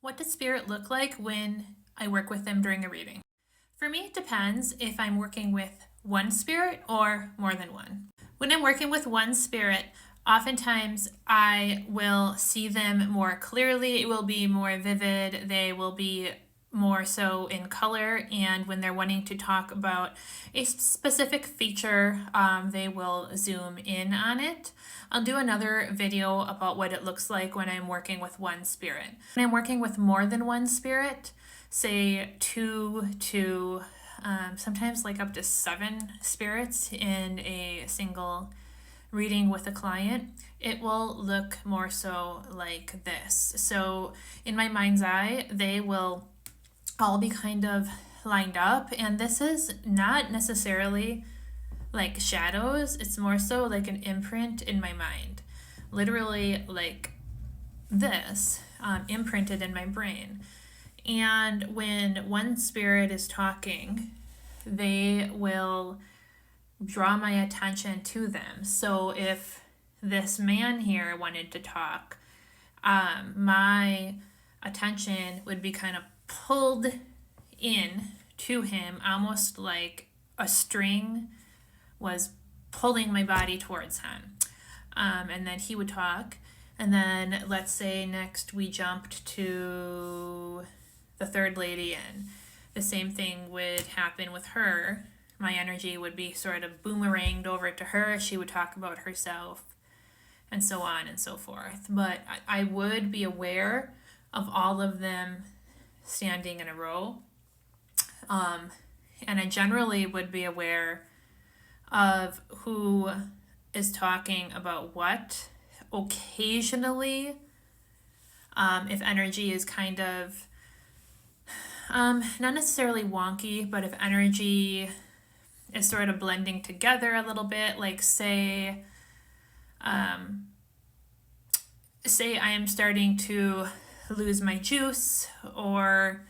What does spirit look like when I work with them during a reading? For me, it depends if I'm working with one spirit or more than one. When I'm working with one spirit, oftentimes I will see them more clearly. It will be more vivid. They will be more so in color, and when they're wanting to talk about a specific feature, they will zoom in on it. I'll do another video about what it looks like when I'm working with one spirit. When I'm working with more than one spirit, say two to sometimes like up to 7 spirits in a single reading with a client, it will look more so like this. So in my mind's eye, they will all be kind of lined up, and this is not necessarily like shadows, it's more so like an imprint in my mind, literally like this, imprinted in my brain. And when one spirit is talking, they will draw my attention to them. So if this man here wanted to talk, my attention would be kind of pulled in to him, almost like a string was pulling my body towards him. And then he would talk. And then let's say next we jumped to the third lady, and the same thing would happen with her. My energy would be sort of boomeranged over to her. She would talk about herself, and so on and so forth. But I would be aware of all of them standing in a row. And I generally would be aware of who is talking about what. Occasionally, if energy is kind of, not necessarily wonky, but if energy is sort of blending together a little bit, like say I am starting to lose my juice, or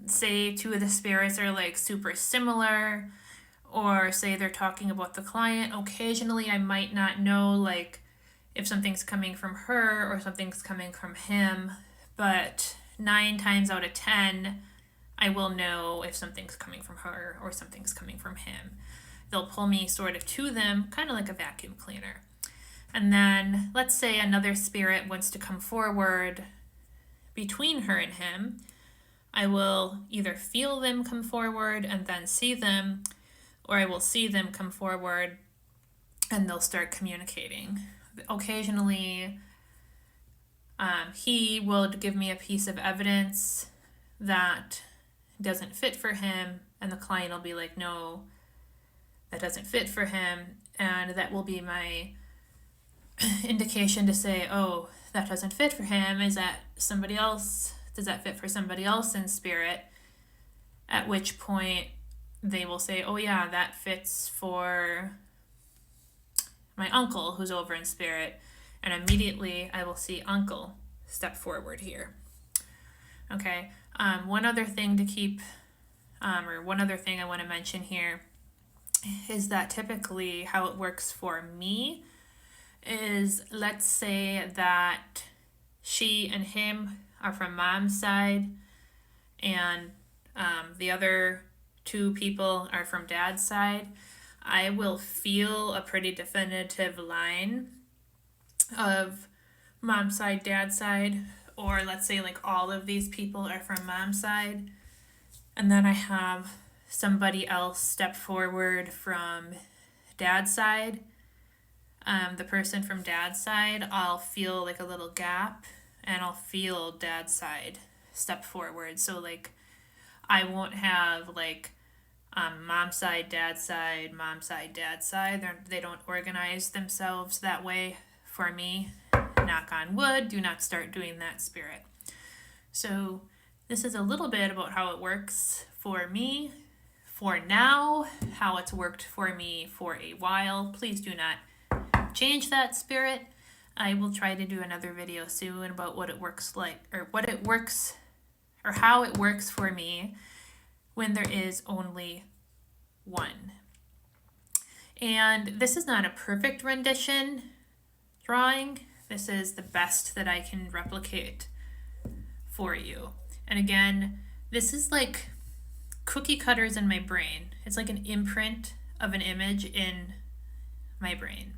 say 2 of the spirits are like super similar, or say they're talking about the client. Occasionally I might not know like if something's coming from her or something's coming from him, but 9 times out of 10 I will know if something's coming from her or something's coming from him. They'll pull me sort of to them, kind of like a vacuum cleaner. And then let's say another spirit wants to come forward between her and him. I will either feel them come forward and then see them, or I will see them come forward and they'll start communicating. Occasionally, he will give me a piece of evidence that doesn't fit for him, and the client will be like, no, that doesn't fit for him, and that will be my indication to say, oh, that doesn't fit for him. Is that somebody else? Does that fit for somebody else in spirit? At which point they will say, oh yeah, that fits for my uncle who's over in spirit. And immediately I will see uncle step forward here. Okay, one other thing to keep, or one other thing I want to mention here is that typically how it works for me is, let's say that she and him are from mom's side, and the other 2 people are from dad's side. I will feel a pretty definitive line of mom's side, dad's side, or let's say like all of these people are from mom's side, and then I have somebody else step forward from dad's side. The person from dad's side, I'll feel like a little gap, and I'll feel dad's side step forward. So like I won't have like mom's side, dad's side, mom's side, dad's side. They don't organize themselves that way for me. Knock on wood, do not start doing that, spirit. So this is a little bit about how it works for me for now, how it's worked for me for a while. Please do not change that, spirit. I will try to do another video soon about what it works like, or what it works, or how it works for me when there is only one. And this is not a perfect rendition drawing. This is the best that I can replicate for you. And again, this is like cookie cutters in my brain. It's like an imprint of an image in my brain.